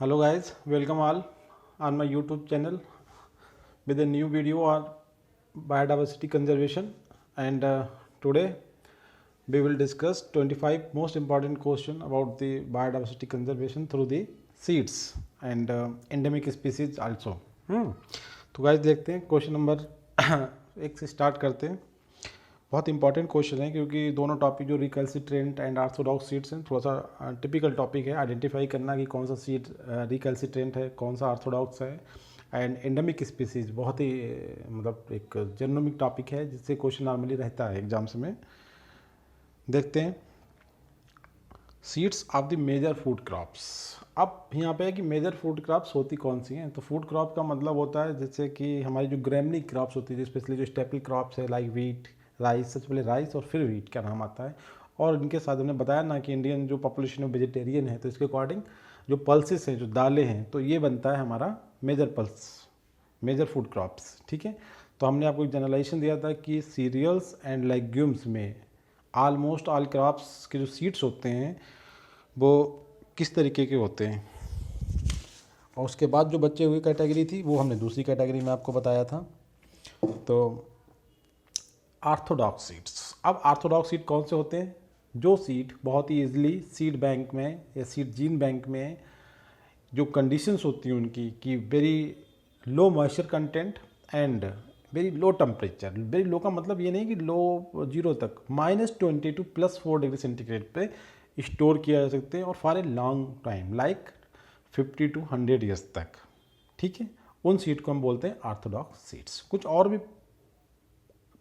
Hello guys, welcome all on my YouTube channel with a new video on biodiversity conservation and today we will discuss 25 most important question about the biodiversity conservation through the seeds and endemic species also. तो guys देखते हैं question number एक से start करते हैं। बहुत important question है क्योंकि दोनों टॉपिक जो रिकैल्सिट्रेंट एंड ऑर्थोडॉक्स सीड्स हैं थोड़ा सा टिपिकल टॉपिक है आइडेंटिफाई करना कि कौन सा सीड रिकैल्सिट्रेंट है कौन सा ऑर्थोडॉक्स है एंड एंडेमिक स्पीसीज बहुत ही मतलब एक जेनोमिक टॉपिक है जिससे क्वेश्चन नॉर्मली रहता है एग्जाम्स में। देखते हैं seeds of the major food crops. अब यहाँ पे है कि मेजर फूड क्रॉप्स होती कौन सी हैं। तो फूड क्रॉप का मतलब होता है जैसे कि हमारी जो ग्रेमनी क्रॉप्स होती है स्पेशली जो स्टेपल क्रॉप्स है लाइक वीट राइस, सबसे पहले राइस और फिर वीट का नाम आता है। और इनके साथ हमने बताया ना कि इंडियन जो पॉपुलेशन में वेजिटेरियन है तो इसके अकॉर्डिंग जो पल्सेस हैं जो दालें हैं तो ये बनता है हमारा major pulse major food crops. ठीक है, तो हमने आपको एक जनरलाइजेशन दिया था कि सीरियल्स एंड लेग्यूम्स में ऑलमोस्ट ऑल क्रॉप्स के जो सीड्स होते हैं वो किस तरीके के होते हैं। और उसके बाद जो बचे हुई कैटेगरी थी वो हमने दूसरी कैटेगरी में आपको बताया था। तो ऑर्थोडॉक्स सीड्स, अब ऑर्थोडॉक्स सीड कौन से होते हैं? जो सीड बहुत ही ईजिली सीड बैंक में या सीड जीन बैंक में जो कंडीशंस होती हैं उनकी कि very low moisture content and very low temperature. Very low का मतलब ये नहीं कि लो जीरो तक, -20 to +4 डिग्री सेंटीग्रेड पे स्टोर किया जा सकते हैं और for a long time like 50 to 100 years तक। ठीक है, उन सीड को हम बोलते हैं ऑर्थोडॉक्स सीड्स। कुछ और भी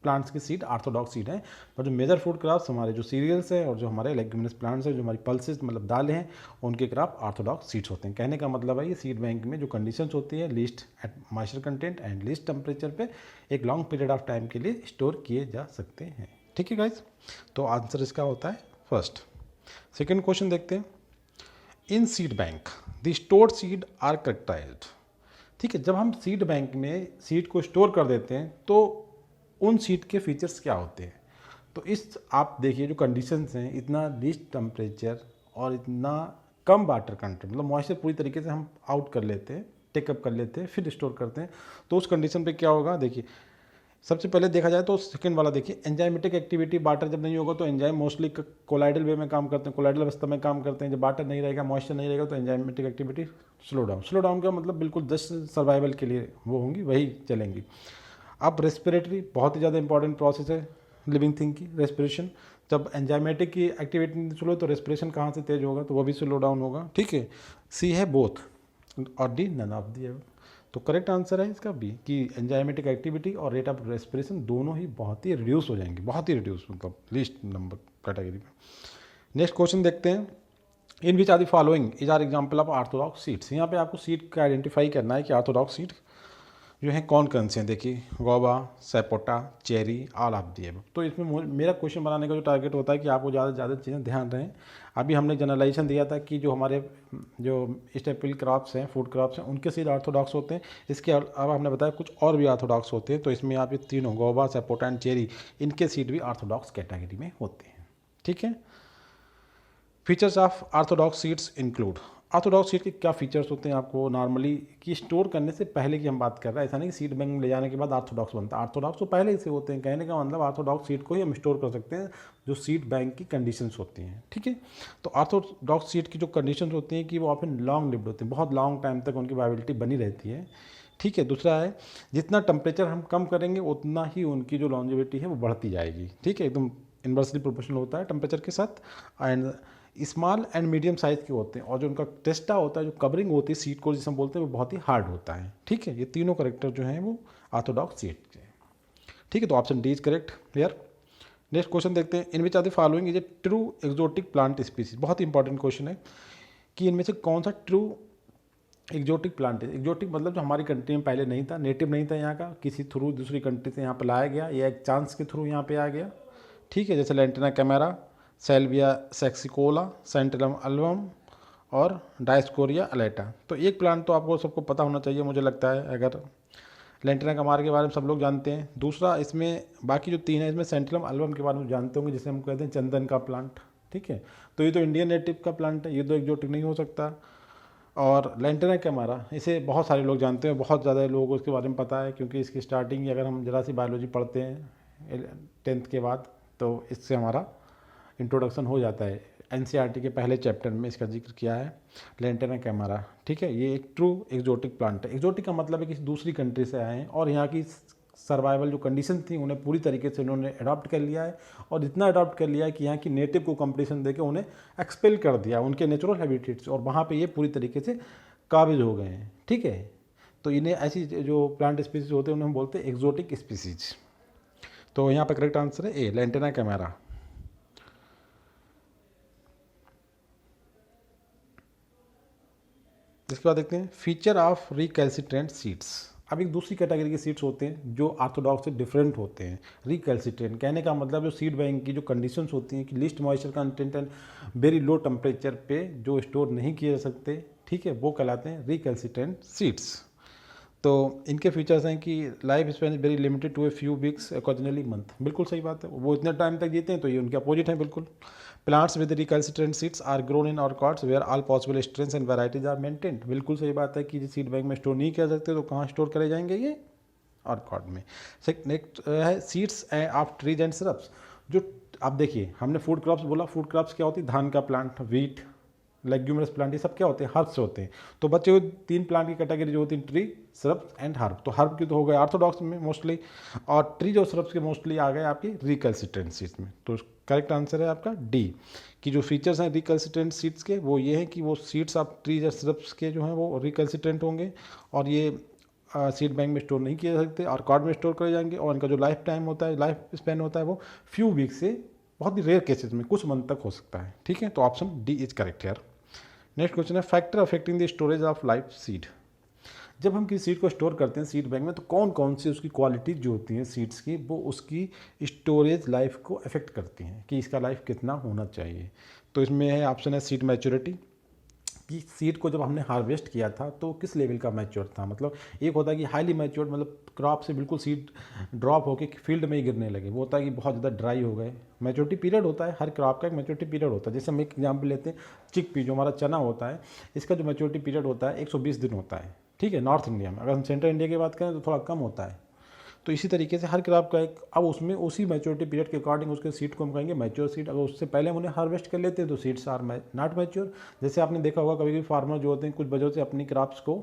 प्लांट्स की सीड ऑर्थोडॉक्स सीड है, पर जो मेजर फूड क्रॉप्स हमारे जो सीरियल्स हैं और जो हमारे लेग्यूमिनस प्लांट्स हैं जो हमारी पल्सेस मतलब दालें हैं उनके क्रॉप ऑर्थोडॉक्स सीड्स होते हैं। कहने का मतलब है ये सीड बैंक में जो कंडीशंस होती है least moisture content and least temperature पे एक लॉन्ग पीरियड ऑफ टाइम के लिए स्टोर किए जा सकते हैं। ठीक है गाइज, तो आंसर इसका होता है फर्स्ट। सेकेंड क्वेश्चन देखते हैं। In seed bank the stored seed are characterized. ठीक है, जब हम सीड बैंक में सीड को स्टोर कर देते हैं तो उन सीड के फीचर्स क्या होते हैं। तो इस आप देखिए जो कंडीशंस हैं इतना लीस्ट टेम्परेचर और इतना कम वाटर कंटेंट मतलब मॉइस्चर पूरी तरीके से हम आउट कर लेते हैं, टेकअप कर लेते हैं फिर स्टोर करते हैं। तो उस कंडीशन पे क्या होगा देखिए, सबसे पहले देखा जाए तो सेकंड वाला देखिए एंजाइमेटिक एक्टिविटी। वाटर जब नहीं होगा तो एंजाइम मोस्टली कोलाइडल वे में काम करते हैं, कोलाइडल अवस्था में काम करते हैं। जब वाटर नहीं रहेगा मॉइस्चर नहीं रहेगा तो एंजाइमेटिक एक्टिविटी स्लो डाउन का मतलब बिल्कुल जस्ट सर्वाइवल के लिए वो होंगी वही चलेंगी। अब रेस्पिरेटरी बहुत ही ज़्यादा इंपॉर्टेंट प्रोसेस है लिविंग थिंग की रेस्पिरेशन। जब एंजाइमेटिक की एक्टिविटी स्लो तो रेस्पिरेशन कहाँ से तेज होगा तो वो भी स्लो डाउन होगा। ठीक है, सी है बोथ और डी नन ऑफ दी। तो करेक्ट आंसर है इसका बी कि एंजाइमेटिक एक्टिविटी और रेट ऑफ रेस्पिरेशन दोनों ही बहुत ही रिड्यूस हो जाएंगे, बहुत ही रिड्यूस मतलब लीस्ट नंबर कैटेगरी में। नेक्स्ट क्वेश्चन देखते हैं। In which are the following is are example of orthodox seeds. यहाँ पे आपको सीड का आइडेंटिफाई करना है कि ऑर्थोडॉक्स सीड जो है कौन कौन से हैं। देखिए guava, sapota, cherry, all of the above. तो इसमें मेरा क्वेश्चन बनाने का जो टारगेट होता है कि आपको ज़्यादा से ज़्यादा चीज़ें ध्यान रहें। अभी हमने जनरलाइजेशन दिया था कि जो हमारे जो स्टेपल क्रॉप्स हैं फूड क्रॉप्स हैं उनके सीड ऑर्थोडॉक्स होते हैं। इसके अलावा हमने बताया कुछ और भी ऑर्थोडॉक्स होते हैं। तो इसमें आप ये तीनों गोवा, सैपोटा एंड चेरी इनके सीड भी ऑर्थोडॉक्स कैटेगरी में होते हैं। ठीक है, features of orthodox seeds include. Orthodox seed के क्या फीचर्स होते हैं आपको नॉर्मली कि स्टोर करने से पहले की हम बात कर रहे हैं, ऐसा नहीं कि सीड बैंक में ले जाने के बाद ऑर्थोडॉक्स बनता है। ऑर्थोडॉक्स तो पहले ही से होते हैं। कहने का मतलब ऑर्थोडॉक्स सीड को ही हम स्टोर कर सकते हैं जो सीड बैंक की कंडीशंस होती हैं। ठीक है, तो ऑर्थोडॉक्स सीड की जो कंडीशंस होती हैं कि वो ऑफन लॉन्ग लिव्ड होते हैं, बहुत लॉन्ग टाइम तक उनकी वायबिलिटी बनी रहती है। ठीक है, दूसरा है जितना टेम्परेचर हम कम करेंगे उतना ही उनकी जो लॉन्जिविटी है वो बढ़ती जाएगी। ठीक है, एकदम इन्वर्सली प्रोपोर्शनल होता है टेम्परेचर के साथ। And small and medium size के होते हैं और जो उनका टेस्टा होता है जो कवरिंग होती है सीड को जिसे हम बोलते हैं वो बहुत ही हार्ड होता है। ठीक है, ये तीनों करेक्टर जो हैं वो ऑर्थोडॉक्स सीड के हैं। ठीक है, तो option D is correct here. Next question देखते हैं। In which are the following is a true exotic plant species. बहुत इंपॉर्टेंट क्वेश्चन है कि इनमें से कौन सा ट्रू एक्जोटिक प्लांट है। एक्जोटिक मतलब जो हमारी कंट्री में पहले नहीं था, नेटिव नहीं था यहाँ का, किसी थ्रू दूसरी कंट्री से यहाँ पर लाया गया या एक चांस के थ्रू यहाँ पे आ गया। ठीक है, जैसे लेंटिना कैमेरा, सेल्विया सेक्सिकोला, सेंटिलम अल्बम और डायस्कोरिया अलेटा। तो एक प्लांट तो आपको सबको पता होना चाहिए मुझे लगता है, अगर लेंटिना कैमेरा के बारे में सब लोग जानते हैं। दूसरा इसमें बाकी जो तीन है इसमें सेंटिलम अल्बम के बारे में जानते होंगे जिसे हम कहते हैं चंदन का प्लांट। ठीक है, तो ये तो इंडियन नेटिव का प्लांट है, ये तो एक्जोटिक नहीं हो सकता। और लैंटेना कैमरा, इसे बहुत सारे लोग जानते हैं, बहुत ज़्यादा लोगों को इसके बारे में पता है, क्योंकि इसकी स्टार्टिंग अगर हम ज़रा सी बायोलॉजी पढ़ते हैं 10th के बाद तो इससे हमारा इंट्रोडक्शन हो जाता है। एनसीईआरटी के पहले चैप्टर में इसका जिक्र किया है लैंटेना कैमरा। ठीक है, ये एक ट्रू एक्जोटिक प्लांट है। एक्जोटिक का मतलब है कि दूसरी कंट्री से आए हैं और यहाँ की सर्वाइवल जो कंडीशन थी उन्हें पूरी तरीके से उन्होंने अडॉप्ट कर लिया है, और इतना अडॉप्ट कर लिया है कि यहाँ की नेटिव को कंपटीशन देकर उन्हें एक्सपेल कर दिया उनके नेचुरल हैबिटेट से, और वहाँ पे ये पूरी तरीके से काबिज हो गए हैं। ठीक है, तो इन्हें ऐसी जो प्लांट स्पीसीज होते हैं उन्हें हम बोलते हैं एक्जोटिक स्पीसीज। तो यहाँ पर करेक्ट आंसर है ए, लैंटेना कैमरा। इसके बाद देखते हैं फीचर ऑफ रिकैल्सिट्रेंट सीड्स। अब एक दूसरी कैटेगरी के सीड्स होते हैं जो ऑर्थोडॉक्स से डिफरेंट होते हैं। रिकैल्सिट्रेंट कहने का मतलब जो सीड बैंक की जो कंडीशंस होती हैं कि list moisture content and very low temperature पे जो स्टोर नहीं किए जा सकते, ठीक है, वो कहलाते हैं रिकैल्सिट्रेंट सीड्स। तो इनके फीचर्स हैं कि life span is very limited to a few weeks occasionally month. बिल्कुल सही बात है, वो इतने टाइम तक जीते हैं, तो ये उनके अपोजिट हैं बिल्कुल। Plants with recalcitrant seeds are grown in orchids where all possible strengths and varieties are maintained. बिल्कुल सही बात है कि सीड बैंक में स्टोर नहीं कर सकते, तो कहाँ स्टोर करे जाएंगे ये, ऑर्किड में। नेक्स्ट है seeds of trees and shrubs. जो आप देखिए हमने फूड क्रॉप्स बोला, फूड क्रॉप्स क्या होती है, धान का प्लांट, व्हीट, लेग्यूमरस प्लांट, ये सब क्या होते हैं, हर्ब्स होते हैं। तो बच्चे हुए 3 प्लांट की कैटेगरी जो होती है, ट्री, श्रब्स एंड हर्ब। तो हर्ब की तो हो गए ऑर्थोडॉक्स में मोस्टली, और ट्रीज और श्रब्स के मोस्टली आ गए आपकी रिकैल्सिट्रेंट सीड्स में। तो करेक्ट आंसर है आपका डी, कि जो फीचर्स हैं रिकैल्सिट्रेंट सीड्स के वो ये हैं कि वो सीड्स ऑफ ट्रीज और श्रब्स के जो हैं वो रिकैल्सिट्रेंट होंगे, और ये सीड बैंक में स्टोर नहीं किए जा सकते, ऑर्किड में स्टोर करे जाएंगे, और इनका जो लाइफ टाइम होता है, लाइफ स्पैन होता है, वो फ्यू वीक से बहुत ही रेयर केसेस में कुछ मंथ तक हो सकता है। ठीक है, तो ऑप्शन डी इज करेक्ट है। नेक्स्ट क्वेश्चन है factor affecting the storage of life seed. जब हम किसी सीड को स्टोर करते हैं सीड बैंक में, तो कौन कौन सी उसकी क्वालिटीज जो होती हैं सीड्स की, वो उसकी स्टोरेज लाइफ को अफेक्ट करती हैं कि इसका लाइफ कितना होना चाहिए। तो इसमें है ऑप्शन है सीड मैच्योरिटी, कि सीड को जब हमने हार्वेस्ट किया था तो किस लेवल का मैच्योर था। मतलब एक होता है कि हाईली मैच्योर्ड, मतलब क्रॉप से बिल्कुल सीड ड्रॉप होकर फील्ड में ही गिरने लगे, वो होता है कि बहुत ज़्यादा ड्राई हो गए। मैच्योरिटी पीरियड होता है, हर क्रॉप का एक मैच्योरिटी पीरियड होता है। जैसे हम एक एग्जाम्पल लेते हैं, चिकपी जो हमारा चना होता है, इसका जो मैच्योरिटी पीरियड होता है 120 दिन होता है। ठीक है, नॉर्थ इंडिया में। अगर हम सेंट्रल इंडिया की बात करें तो थोड़ा कम होता है। तो इसी तरीके से हर क्रॉप का एक, अब उसमें उसी मैच्योरिटी पीरियड के अकॉर्डिंग उसके सीड को हम कहेंगे मैच्योर सीड। अगर उससे पहले हम उन्हें हार्वेस्ट कर लेते हैं तो सीड्स आर नॉट मैच्योर। जैसे आपने देखा होगा कभी कभी फार्मर जो होते हैं कुछ वजह से अपनी क्रॉप्स को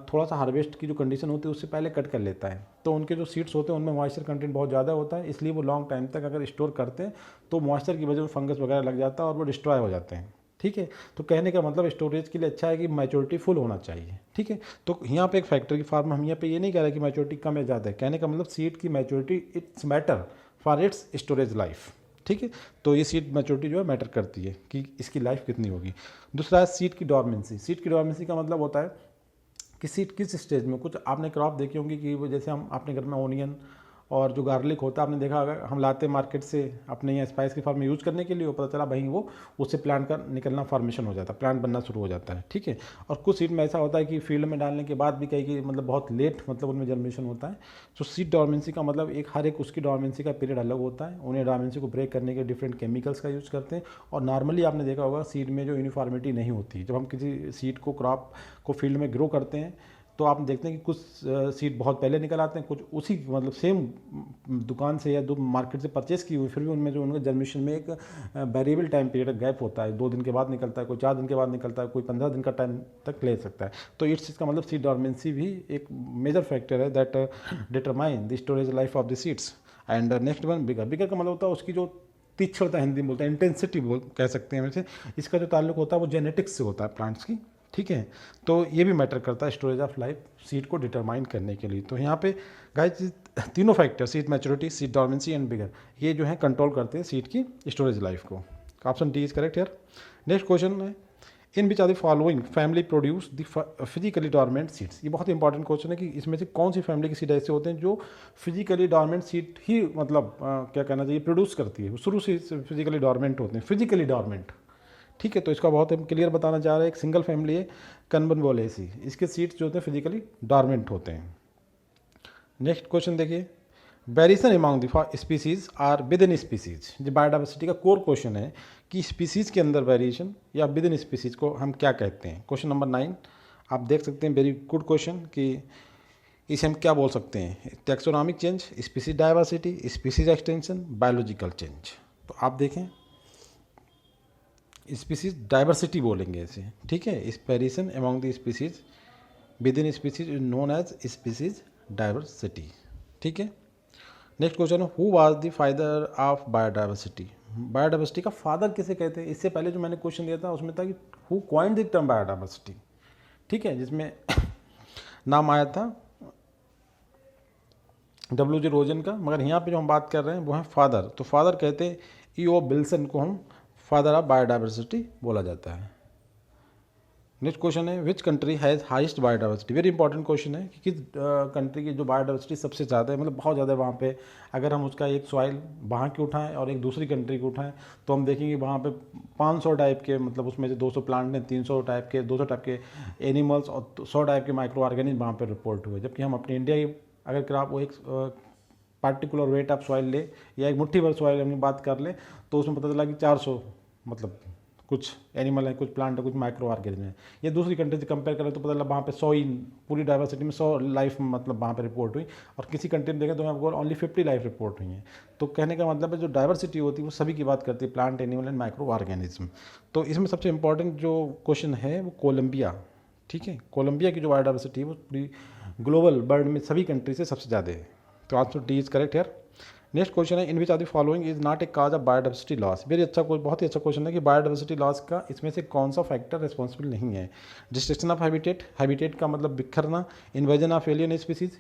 थोड़ा सा हार्वेस्ट की जो कंडीशन होती है उससे पहले कट कर लेता है, तो उनके जो सीड्स होते हैं उनमें मॉइस्चर कंटेंट बहुत ज़्यादा होता है, इसलिए वो लॉन्ग टाइम तक अगर स्टोर करते हैं तो मॉइस्चर की वजह से फंगस वगैरह लग जाता है और वो डिस्ट्रॉय हो जाते हैं। ठीक है, तो कहने का मतलब स्टोरेज के लिए अच्छा है कि मैच्योरिटी फुल होना चाहिए। ठीक है, तो यहाँ पे एक फैक्टर की फार्म हम यहाँ पे ये नहीं कह रहे कि मैच्योरिटी कम या ज़्यादा है, कहने का मतलब सीड की maturity it's matter for its storage life. ठीक है, तो ये सीड मैच्योरिटी जो है मैटर करती है कि इसकी लाइफ कितनी होगी। दूसरा है सीड की डॉर्मेंसी। सीड की डॉर्मेंसी का मतलब होता है कि सीड किस स्टेज में, कुछ आपने क्रॉप देखी होंगी कि वो जैसे हम अपने घर में ओनियन और जो गार्लिक होता है आपने देखा होगा, हम लाते मार्केट से अपने यहाँ स्पाइस की फार्म में यूज़ करने के लिए, वो पता चला भाई वो उससे प्लांट का निकलना फॉर्मेशन हो जाता है, प्लांट बनना शुरू हो जाता है। ठीक है, और कुछ सीड में ऐसा होता है कि फील्ड में डालने के बाद भी कई की मतलब बहुत लेट मतलब उनमें जर्मिनेशन होता है। तो सीड डॉर्मेंसी का मतलब एक हर एक उसकी डॉर्मेंसी का पीरियड अलग होता है। उन्हें डॉर्मेंसी को ब्रेक करने के डिफरेंट केमिकल्स का यूज़ करते हैं, और नॉर्मली आपने देखा होगा सीड में जो यूनिफॉर्मिटी नहीं होती। जब हम किसी सीड को क्रॉप को फील्ड में ग्रो करते हैं तो आप देखते हैं कि कुछ सीड बहुत पहले निकल आते हैं, कुछ उसी मतलब सेम दुकान से या दो मार्केट से परचेस की हुई, फिर भी उनमें जो उनका जर्मिनेशन में एक वेरिएबल टाइम पीरियड गैप होता है, 2 दिन के बाद निकलता है, कोई 4 दिन के बाद निकलता है, कोई 15 दिन का टाइम तक ले सकता है। तो इस चीज़ का मतलब सीड डॉर्मेंसी भी एक मेजर फैक्टर है that determine the storage life of the seeds. And next one vigour. Vigour का मतलब होता है उसकी जो तीक्ष्णता, हिंदी में बोलते हैं इंटेंसिटी कह सकते हैं वैसे। इसका जो ताल्लुक होता है वो जेनेटिक्स से होता है प्लांट्स की। ठीक है, तो ये भी मैटर करता है स्टोरेज ऑफ लाइफ सीड को डिटरमाइन करने के लिए। तो यहाँ पे गाइस तीनों factor, seed maturity, seed dormancy and vigour, ये जो है कंट्रोल करते हैं सीड की स्टोरेज लाइफ को। Option D is correct here. Next question है in which are the following family produce the physically dormant seeds. ये बहुत इंपॉर्टेंट क्वेश्चन है कि इसमें से कौन सी फैमिली के सीड ऐसे होते हैं जो फिजिकली डॉर्मेंट सीड ही मतलब क्या कहना चाहिए प्रोड्यूस करती है, शुरू से फिजिकली डॉर्मेंट होते हैं, फिजिकली डॉर्मेंट। ठीक है, तो इसका बहुत हम क्लियर बताना चाह रहे हैं। एक सिंगल फैमिली है कनबनवोलेसी, इसके सीड्स जो होते हैं फिजिकली डॉर्मेंट होते हैं। नेक्स्ट क्वेश्चन देखिए, variation among the species are within species. जो बायोडाइवर्सिटी का कोर क्वेश्चन है कि स्पीसीज़ के अंदर वेरिएशन या विद इन स्पीसीज़ को हम क्या कहते हैं। क्वेश्चन नंबर 9 आप देख सकते हैं, वेरी गुड क्वेश्चन, कि इसे हम क्या बोल सकते हैं, taxonomic change, species diversity, species extension, biological change. तो आप देखें स्पीसीज डाइवर्सिटी बोलेंगे इसे, ठीक है, इस variation among the species within species is known as species diversity, ठीक है। नेक्स्ट क्वेश्चन है, who was the father of biodiversity. Biodiversity का फादर किसे कहते हैं। इससे पहले जो मैंने क्वेश्चन दिया था उसमें था कि who coined the term biodiversity, ठीक है, जिसमें नाम आया था W.J. रोजन का, मगर यहाँ पे जो हम बात कर रहे हैं वो है फादर। तो फादर कहते हैं E.O. विल्सन को हम फादर ऑफ बायोडाइवर्सिटी बोला जाता है। नेक्स्ट क्वेश्चन है, which country has heist biodiversity. Very important question है कि किस कंट्री की जो बायोडाइवर्सिटी सबसे ज़्यादा है, मतलब बहुत ज़्यादा है वहाँ पे। अगर हम उसका एक सॉइल वहाँ की उठाएं और एक दूसरी कंट्री की उठाएं तो हम देखेंगे वहाँ पे 500 टाइप के, मतलब उसमें से 200 प्लांट हैं, 300 टाइप के, 200 टाइप के एनिमल्स और 100 टाइप के माइक्रो ऑर्गेनिज्म वहाँ पर रिपोर्ट हुए। जबकि हम अपने इंडिया की अगर आप वो एक पार्टिकुलर वेट ऑफ सॉइल ले या एक मुट्ठी भर सॉइल हम बात कर लें तो उसमें पता चला कि 400 मतलब कुछ एनिमल है, कुछ प्लांट है, कुछ माइक्रो ऑर्गेनिज्म है। ये दूसरी कंट्री से कंपेयर करें तो पता चला वहाँ पे 100 ही, पूरी डाइवर्सिटी में 100 लाइफ मतलब वहाँ पे रिपोर्ट हुई, और किसी कंट्री में देखें तो आपको ओनली 50 लाइफ रिपोर्ट हुई हैं। तो कहने का मतलब है जो डाइवर्सिटी होती है वो सभी की बात करती है, plant, animal and micro organism. तो इसमें सबसे इंपॉर्टेंट जो क्वेश्चन है वो कोलंबिया, ठीक है, कोलंबिया की जो बायोडाइवर्सिटी है वो पूरी ग्लोबल वर्ल्ड में सभी कंट्री से सबसे ज़्यादा है। तो answer D is correct here. Next question है, in which are the following is not a cause of biodiversity loss. Very अच्छा, बहुत ही अच्छा क्वेश्चन है कि बायोडाइवर्सिटी लॉस का इसमें से कौन सा फैक्टर रिस्पॉन्सिबल नहीं है। डिस्ट्रक्शन ऑफ हैबिटेट, हैबिटेट का मतलब बिखरना, इन्वेजन ऑफ एलियन स्पीसीज,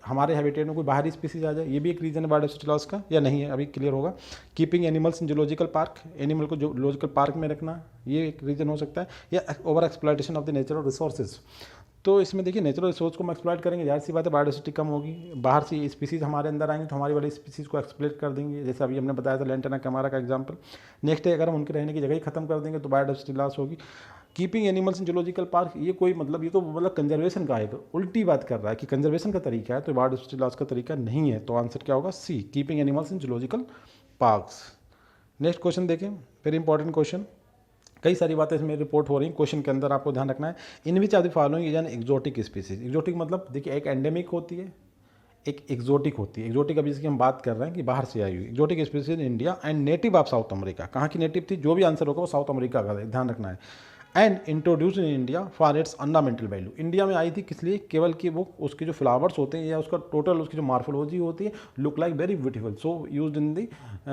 हमारे हैबिटेट में कोई बाहरी स्पीसीज आ जाए, ये भी एक रीजन है बायोडाइवर्सिटी लॉस का, या नहीं है, अभी क्लियर होगा। Keeping animals in zoological park, animal को जूलॉजिकल पार्क में रखना, ये एक रीजन हो सकता है, या over exploitation of the natural resources. तो इसमें देखिए नेचुरल रिसोर्स को हम एक्सप्लॉइट करेंगे, जाहिर सी बात है बायोडाइवर्सिटी कम होगी, बाहर से स्पीसीज हमारे अंदर आएंगे तो हमारी वाली स्पीसीज को एक्सप्लॉइट कर देंगे, जैसे अभी हमने बताया था लैंटेना कैमारा का एग्जांपल। नेक्स्ट है, अगर हम उनके रहने की जगह ही खत्म कर देंगे तो बायोडाइवर्सिटी लॉस होगी। Keeping animals in zoological park, ये कोई मतलब, ये तो मतलब कंजर्वेशन का है, तो उल्टी बात कर रहा है कि कंजर्वेशन का तरीका है, तो बायोडाइवर्सिटी लॉस का तरीका नहीं है। तो आंसर क्या होगा, c, keeping animals in zoological parks. Next question देखें, वेरी इंपॉर्टेंट क्वेश्चन, कई सारी बातें इसमें रिपोर्ट हो रही हैं। क्वेश्चन के अंदर आपको ध्यान रखना है, in which are the following is an exotic species. Exotic मतलब देखिए, एक एंडेमिक होती है, एक एक्जोटिक होती है। एक्जोटिक अभी जिसकी हम बात कर रहे हैं कि बाहर से आई हुई exotic species in India and native of south America. कहाँ की नेटिव थी, जो भी आंसर होगा वो साउथ अमेरिका का ध्यान रखना है। And introduce in India for its ornamental value. India में आई थी किस लिए, केवल कि वो उसके जो फ्लावर्स होते हैं या उसका टोटल उसकी जो मार्फोलॉजी होती है look like very beautiful, so used in the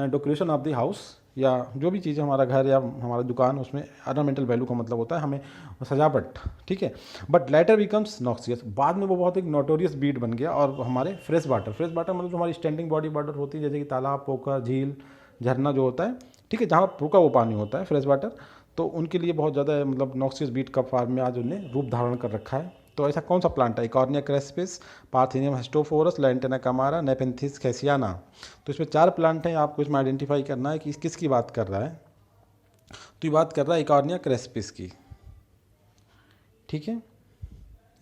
decoration of the house, या जो भी चीज़ हमारा घर या हमारा दुकान, उसमें ऑर्नामेंटल वैल्यू का मतलब होता है हमें सजावट, ठीक है। बट लेटर बिकम्स नॉक्सियस, बाद में वो बहुत एक नोटोरियस बीड बन गया। और हमारे फ्रेश वाटर, फ्रेश वाटर मतलब जो हमारी स्टैंडिंग बॉडी वाटर होती है, जैसे कि तालाब, पोखर, झील, झरना जो होता है, ठीक है, जहाँ रुका वो पानी होता है फ्रेश वाटर, तो उनके लिए बहुत ज़्यादा मतलब नॉक्सियस बीट का फार्म में आज उन्हें रूप धारण कर रखा है। तो ऐसा कौन सा प्लांट है, Eichhornia crassipes, Parthenium hysterophorus, Lantana camara, Nepenthes khasiana. तो इसमें 4 प्लांट हैं, आपको इसमें आइडेंटिफाई करना है कि किसकी बात कर रहा है। तो ये बात कर रहा है इकॉर्निया क्रेस्पिस की, ठीक है,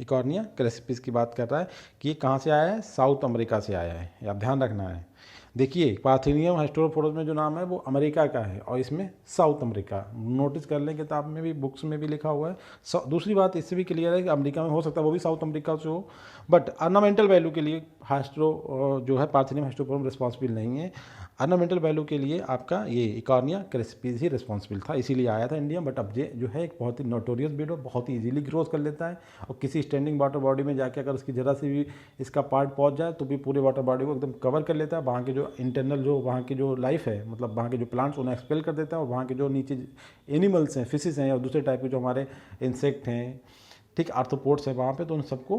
इकॉर्निया क्रेस्पिस की बात कर रहा है कि ये कहाँ से आया है, साउथ अमेरिका से आया है, आप ध्यान रखना है। देखिए पार्थिनियम हेस्टोफोरस में जो नाम है वो अमेरिका का है और इसमें साउथ अमेरिका, नोटिस कर लें किताब में भी, बुक्स में भी लिखा हुआ है। दूसरी बात इससे भी क्लियर है कि अमेरिका में हो सकता है वो भी साउथ अमेरिका से हो, बट ऑर्नामेंटल वैल्यू के लिए हेस्टो जो है पार्थिनियम हेस्टोफोरस रिस्पॉन्सिबल नहीं है। ऑर्नामेंटल वैल्यू के लिए आपका ये इकॉर्निया क्रेस्पिस ही रिस्पॉन्सिबल था, इसीलिए आया था इंडिया। बट अब ये जो है एक बहुत ही नोटोरियस ब्रीड और बहुत ही इजीली ग्रोथ कर लेता है, और किसी स्टैंडिंग वाटर बॉडी में जाके अगर उसकी ज़रा सी भी इसका पार्ट पहुंच जाए तो भी पूरे वाटर बॉडी को एकदम कवर कर लेता है। वहाँ के जो इंटरनल जो वहाँ की जो लाइफ है, मतलब वहाँ के जो प्लांट्स उन्हें एक्सपेल कर देता है, और वहाँ के जो नीचे एनिमल्स हैं, फिशेस हैं, और दूसरे टाइप के जो हमारे इंसेक्ट हैं, ठीक, आर्थ्रोपोड्स हैं वहाँ पे, तो उन सबको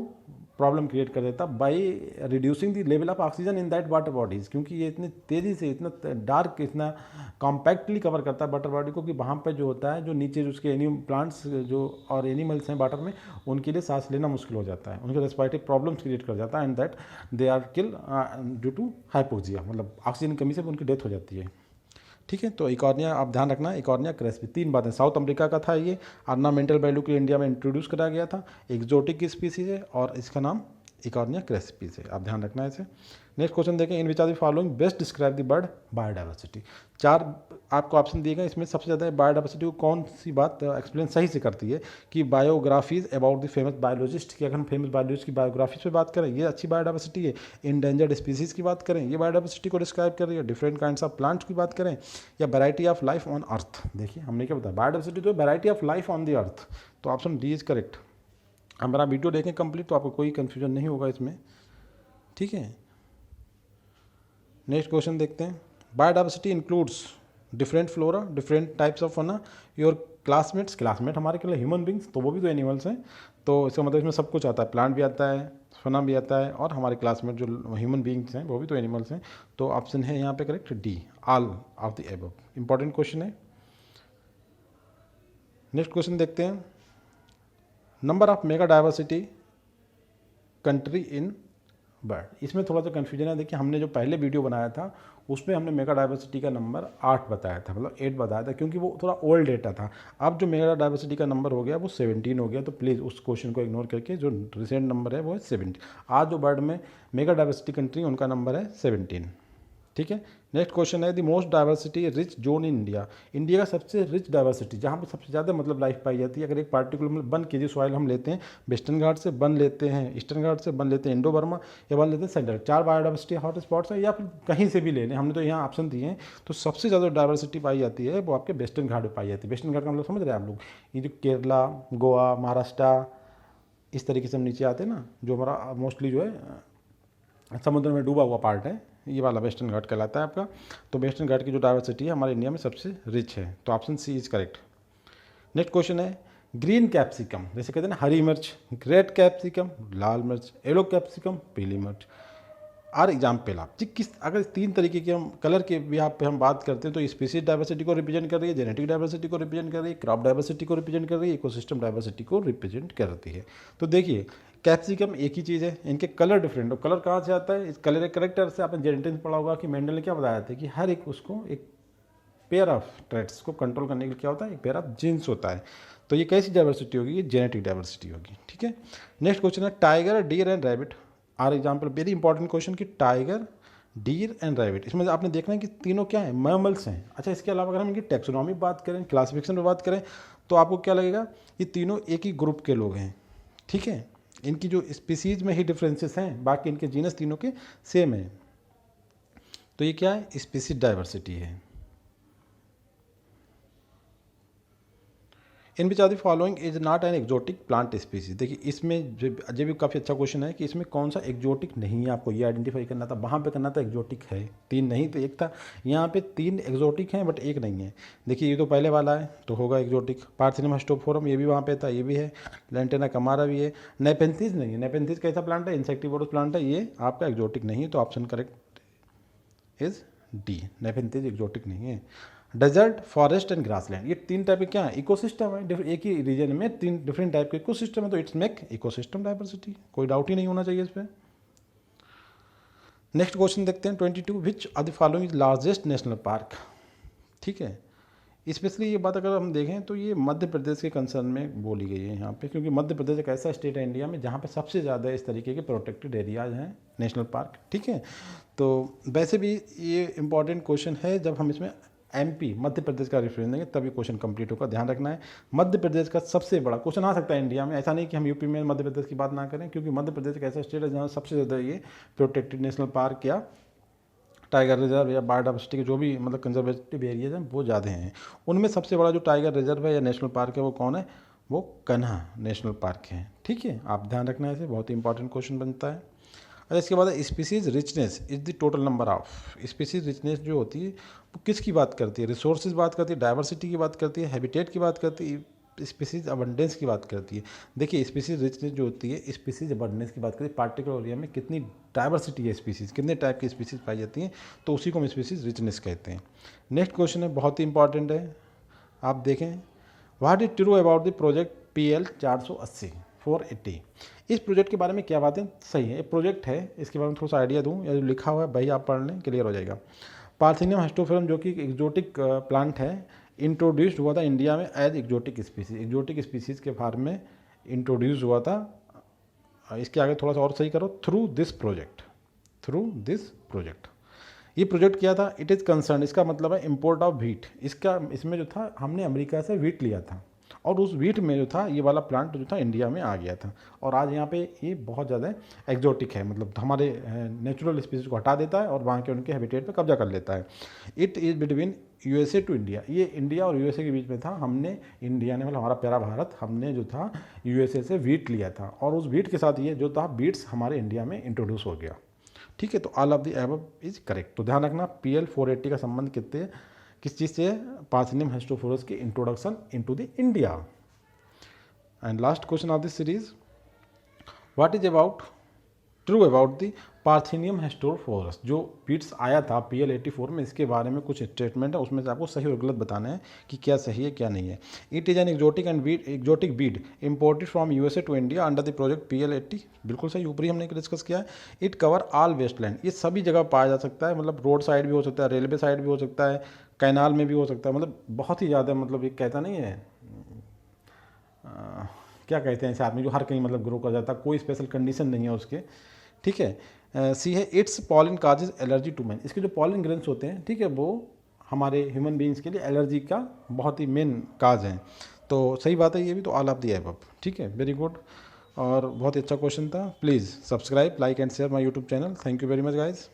प्रॉब्लम क्रिएट कर देता by reducing the level of oxygen in that water bodies. क्योंकि ये इतनी तेज़ी से, इतना डार्क, इतना कॉम्पैक्टली कवर करता है वाटर बॉडी को कि वहाँ पर जो होता है, जो नीचे जो उसके प्लांट्स जो और एनिमल्स हैं वाटर में, उनके लिए सांस लेना मुश्किल हो जाता है, उनके रेस्पिरेटरी प्रॉब्लम्स क्रिएट कर जाता है, and that they are kill due to hypoxia, मतलब ऑक्सीजन कमी से उनकी डेथ हो जाती है, ठीक है। तो इकॉर्निया आप ध्यान रखना, इकॉर्निया क्रेस्पी, 3 बातें, साउथ अमेरिका का था ये, ऑर्नामेंटल वैल्यू के लिए इंडिया में इंट्रोड्यूस करा गया था, एक्जोटिक स्पीसीज है, और इसका नाम इकॉर्निया क्रेस्पी से, आप ध्यान रखना है इसे। नेक्स्ट क्वेश्चन देखें, in which are the following best describe the bird biodiversity. 4 आपको ऑप्शन दिए गए, इसमें सबसे ज़्यादा बायोडाइवर्सिटी को कौन सी बात एक्सप्लेन सही से करती है कि biographies about the famous biologist की, अगर हम फेमस बायोलॉजिस्ट की बायोग्राफीज पे बात करें ये अच्छी बायोडाइवर्सिटी है। इंडेंजर्ड स्पीसीज़ की बात करें ये बायोडाइवर्सिटी को डिस्क्राइब कर रही है। डिफरेंट काइंड्स ऑफ प्लांट्स की बात करें या variety of life on earth. देखिए हमने क्या बताया, बायोडाइवर्सिटी तो variety of life on the earth, तो ऑप्शन डी इज करेक्ट। हमारा वीडियो देखें कंप्लीट तो आपको कोई कन्फ्यूजन नहीं होगा इसमें, ठीक है। नेक्स्ट क्वेश्चन देखते हैं, biodiversity includes different flora different types of fauna your classmates. Classmate हमारे के लिए ह्यूमन बींग्स, तो वो भी तो एनिमल्स हैं, तो इसका मतलब इसमें सब कुछ आता है, प्लांट भी आता है, फना भी आता है, और हमारे क्लासमेट जो ह्यूमन बींग्स हैं वो भी तो एनिमल्स हैं। तो ऑप्शन है यहाँ पे correct D, all of the above. Important question है। नेक्स्ट क्वेश्चन देखते हैं, number of mega diversity country in bird. इसमें थोड़ा सा कन्फ्यूजन है। देखिए हमने जो पहले वीडियो बनाया था उसमें हमने मेगा डाइवर्सिटी का नंबर 8 बताया था, मतलब 8 बताया था, क्योंकि वो थोड़ा ओल्ड डेटा था। अब जो मेगा डाइवर्सिटी का नंबर हो गया वो 17 हो गया, तो प्लीज़ उस क्वेश्चन को इग्नोर करके जो रिसेंट नंबर है वो है 70। आज जो बर्ड में मेगा डाइवर्सिटी कंट्री उनका नंबर है 17, ठीक है। नेक्स्ट क्वेश्चन है, the most diversity rich zone in India. India का सबसे रिच डाइवर्सिटी, जहाँ पे सबसे ज़्यादा मतलब लाइफ पाई जाती है, अगर एक पार्टिकुलर वन के जी सॉइल हम लेते हैं, वेस्टर्न घाट से वन लेते हैं, ईस्टर्न घाट से वन लेते हैं, इंडो बर्मा, या वन लेते हैं सेंट्रल, 4 बायोडाइवर्सिटी हॉट स्पॉट्स है, या फिर कहीं से भी ले लें, हमने तो यहाँ ऑप्शन दिए हैं। तो सबसे ज़्यादा डाइवर्सिटी पाई जाती है वो आपके वेस्टर्न घाट में पाई जाती है। वेस्टर्न घाट का मतलब समझ रहे हैं आप लोग, ये जो केरला, गोवा, महाराष्ट्र, इस तरीके से हम नीचे आते हैं ना, जो हमारा मोस्टली जो है समुद्र में डूबा हुआ पार्ट है, ये वाला वेस्टर्न घाट कहलाता है आपका। तो वेस्टर्न घाट की जो डाइवर्सिटी है हमारे इंडिया में सबसे रिच है, तो option C is correct. Next question है, ग्रीन कैप्सिकम, जैसे कहते हैं ना हरी मिर्च, रेड कैप्सिकम लाल मिर्च, येलो कैप्सिकम पीली मिर्च, आर एग्जाम्पल आप किस, अगर 3 तरीके के हम कलर के भी आप पे हम बात करते हैं तो स्पीसीज डाइवर्सिटी को रिप्रेजेंट कर रही है, जेनेटिक डाइवर्सिटी को रिप्रेजेंट कर रही है, क्रॉप डाइवर्सिटी को रिप्रेजेंट कर रही है, इकोसिस्टम डाइवर्सिटी को रिप्रेजेंट करती है। तो देखिए कैप्सिकम एक ही चीज़ है, इनके कलर डिफरेंट हो। कलर कहाँ से आता है, इस कलर करेक्टर से आपने जेनेटिक्स में पढ़ा होगा कि मेंडल ने क्या बताया था कि हर एक उसको एक पेयर ऑफ ट्रेट्स को कंट्रोल करने के लिए क्या होता है, एक पेयर ऑफ जीन्स होता है। तो ये कैसी डाइवर्सिटी होगी, ये जेनेटिक डाइवर्सिटी होगी, ठीक है। नेक्स्ट क्वेश्चन है, tiger, deer and rabbit are example. Very important question कि टाइगर, डीर एंड रैबिट, इसमें आपने देखना है कि तीनों क्या है, मैमल्स हैं। अच्छा, इसके अलावा अगर हम इनकी टेक्सोनॉमी बात करें, क्लासिफिकेशन पर बात करें, तो आपको क्या लगेगा, ये तीनों एक ही ग्रुप के लोग हैं, ठीक है। इनकी जो स्पीसीज में ही डिफरेंसेस हैं, बाकी इनके जीनस तीनों के सेम है। तो ये क्या है, स्पीसीज डाइवर्सिटी है। In which are the following is not an exotic plant species. देखिए इसमें जो भी काफ़ी अच्छा क्वेश्चन है कि इसमें कौन सा एक्जोटिक नहीं है, आपको ये आइडेंटिफाई करना था। वहाँ पे करना था एक्जोटिक है, 3 नहीं तो 1 था। यहाँ पे 3 एक्जोटिक हैं बट 1 नहीं है। देखिए ये तो पहले वाला है तो होगा एक्जोटिक। पार्थिनम हिस्टोफोरम ये भी वहाँ पे था, ये भी है। लेंटेना कमारा भी है। नेपेंथिस नहीं है। नेपेंथिस कैसा प्लांट है, इंसेक्टिवोरस प्लांट है, ये आपका एक्जोटिक नहीं है। तो option correct is D, Nepenthes exotic नहीं है। डेजर्ट, फॉरेस्ट एंड ग्रासलैंड, ये 3 टाइप के क्या है, इकोसिस्टम है। एक ही रीजन में 3 डिफरेंट टाइप के इकोसिस्टम है, तो इट्स मेक इकोसिस्टम डाइवर्सिटी, कोई डाउट ही नहीं होना चाहिए इस पर। नेक्स्ट क्वेश्चन देखते हैं 22, which are the following is largest national park. ठीक है, स्पेशली ये बात अगर हम देखें तो ये मध्य प्रदेश के कंसर्न में बोली गई है यहाँ पे, क्योंकि मध्य प्रदेश एक ऐसा स्टेट है इंडिया में जहाँ पे सबसे ज़्यादा इस तरीके के प्रोटेक्टेड एरियाज हैं, नेशनल पार्क। ठीक है, तो वैसे भी ये इंपॉर्टेंट क्वेश्चन है, जब हम इसमें एमपी मध्य प्रदेश का रेफरेंस देंगे तभी क्वेश्चन कंप्लीट होगा, ध्यान रखना है। मध्य प्रदेश का सबसे बड़ा क्वेश्चन आ सकता है इंडिया में, ऐसा नहीं कि हम यूपी में मध्य प्रदेश की बात ना करें, क्योंकि मध्य प्रदेश एक ऐसा स्टेट है जहाँ सबसे ज़्यादा ये प्रोटेक्टेड नेशनल पार्क या टाइगर रिजर्व या बायोडाइवर्सिटी के जो भी मतलब कंजर्वेटिव एरियाज हैं वो ज़्यादा हैं। उनमें सबसे बड़ा जो टाइगर रिजर्व है या नेशनल पार्क है वो कौन है, वो कन्हा नेशनल पार्क है। ठीक है, आप ध्यान रखना है, इसे बहुत ही इंपॉर्टेंट क्वेश्चन बनता है। और इसके बाद species richness is the total number of. Species richness जो होती है वो किसकी बात करती है, रिसोर्सेज बात करती है, डाइवर्सिटी की बात करती है, हैबिटेट की बात करती है, स्पीसीज अबंडेंस की बात करती है। देखिए स्पीसीज रिचनेस जो होती है स्पीसीज अबंडेंस की बात करती है, पार्टिकुलर एरिया में कितनी डाइवर्सिटी है, स्पीसीज कितने टाइप की स्पीसीज पाई जाती हैं, तो उसी को हम स्पीसीज रिचनेस कहते हैं। नेक्स्ट क्वेश्चन है, बहुत ही इंपॉर्टेंट है, आप देखें, what is true about the project PL 480। इस प्रोजेक्ट के बारे में क्या बातें सही है, एक प्रोजेक्ट है, इसके बारे में थोड़ा सा आइडिया दूँ, या जो लिखा हुआ है भाई आप पढ़ लें, क्लियर हो जाएगा। पार्थिनियम हिस्टोफोरम जो कि एक्जोटिक प्लांट है, इंट्रोड्यूस्ड हुआ था इंडिया में as exotic species. Exotic species के फॉर्म में इंट्रोड्यूस हुआ था इसके आगे थोड़ा सा और सही करो, थ्रू दिस प्रोजेक्ट। ये प्रोजेक्ट किया था, इट इज़ कंसर्न, इसका मतलब है इम्पोर्ट ऑफ व्हीट। इसमें जो था हमने अमेरिका से व्हीट लिया था और उस व्हीट में जो था ये वाला प्लांट जो था इंडिया में आ गया था। और आज यहाँ पे ये बहुत ज़्यादा एक्जोटिक है, मतलब हमारे नेचुरल स्पीसीज को हटा देता है और वहाँ के उनके हैबिटेट पे कब्जा कर लेता है। It is between USA to India, ये इंडिया और यूएसए के बीच में था। हमने इंडिया ने, मतलब हमारा प्यारा भारत, हमने जो था यूएसए से व्हीट लिया था और उस व्हीट के साथ ये जो था बीट्स हमारे इंडिया में इंट्रोड्यूस हो गया। ठीक है, तो all of the above is correct. तो ध्यान रखना PL 480 का संबंध किस चीज़ से, पार्थिनियम हेस्टोफोरस के introduction into the India. And last question of this series, what is true about the Parthenium hysterophorus. जो बीट्स आया था PL 84 में, इसके बारे में कुछ स्टेटमेंट है, उसमें से आपको सही और गलत बताना है कि क्या सही है क्या नहीं है। It is an exotic weed imported from USA to India under the project PL 80, बिल्कुल सही, ऊपरी हमने डिस्कस किया है। इट कवर ऑल वेस्टलैंड, ये सभी जगह पाया जा सकता है, मतलब रोड साइड भी हो सकता है, रेलवे साइड भी हो सकता है, कैनाल में भी हो सकता है, मतलब बहुत ही ज़्यादा, मतलब एक कहता नहीं है क्या कहते हैं ऐसे आदमी जो हर कहीं मतलब ग्रो कर जाता है, कोई स्पेशल कंडीशन नहीं है उसके। ठीक है, सी है, it's pollen causes allergy to man. इसके जो पॉलिन ग्रेन्स होते हैं, ठीक है, वो हमारे ह्यूमन बींग्स के लिए एलर्जी का बहुत ही मेन काज है। तो सही बात है ये भी, तो ऑल ऑफ द एबव। ठीक है, वेरी गुड, और बहुत ही अच्छा क्वेश्चन था। Please subscribe, like and share my YouTube channel. Thank you very much guys.